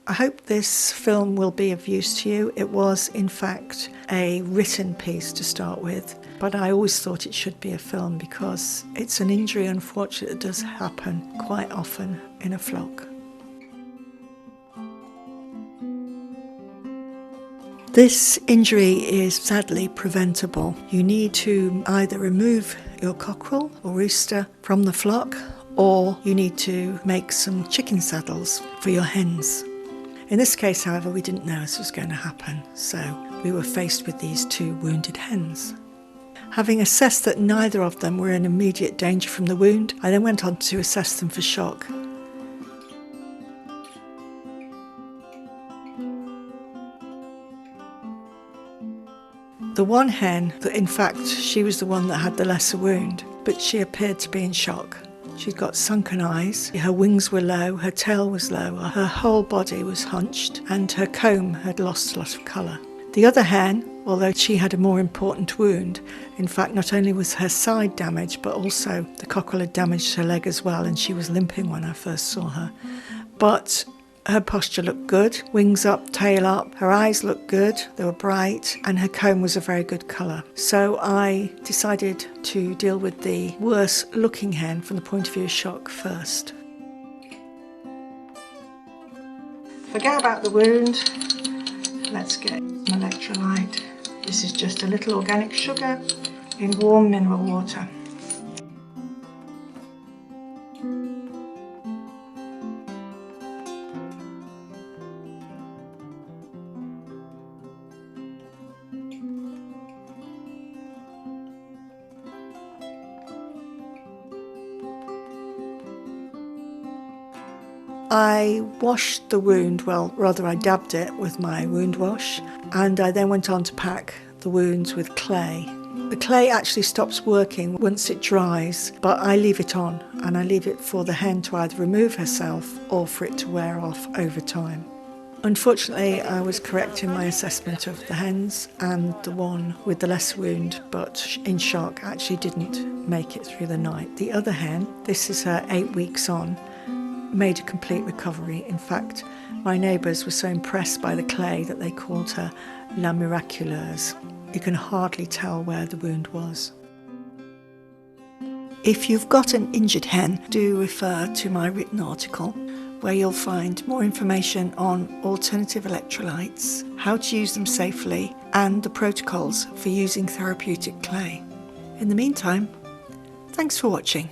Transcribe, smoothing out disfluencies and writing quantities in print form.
I hope this film will be of use to you. It was, in fact, a written piece to start with, but I always thought it should be a film because it's an injury, unfortunately, that does happen quite often in a flock. This injury is sadly preventable. You need to either remove your cockerel or rooster from the flock, or you need to make some chicken saddles for your hens. In this case, however, we didn't know this was going to happen, so we were faced with these two wounded hens. Having assessed that neither of them were in immediate danger from the wound, I then went on to assess them for shock. The one hen, in fact, she was the one that had the lesser wound, but she appeared to be in shock. She'd got sunken eyes, her wings were low, her tail was lower, her whole body was hunched, and her comb had lost a lot of colour. The other hen, although she had a more important wound, in fact not only was her side damaged, but also the cockerel had damaged her leg as well, and she was limping when I first saw her. But her posture looked good, wings up, tail up, her eyes looked good, they were bright, and her comb was a very good colour. So I decided to deal with the worse looking hen from the point of view of shock first. Forget about the wound, let's get some electrolyte. This is just a little organic sugar in warm mineral water. I washed the wound, well, rather I dabbed it with my wound wash, and I then went on to pack the wounds with clay. The clay actually stops working once it dries, but I leave it on, and I leave it for the hen to either remove herself or for it to wear off over time. Unfortunately, I was correct in my assessment of the hens, and the one with the less wound but in shock actually didn't make it through the night. The other hen, this is her 8 weeks on, made a complete recovery. In fact, my neighbours were so impressed by the clay that they called her La Miraculeuse. You can hardly tell where the wound was. If you've got an injured hen, do refer to my written article where you'll find more information on alternative electrolytes, how to use them safely, and the protocols for using therapeutic clay. In the meantime, thanks for watching.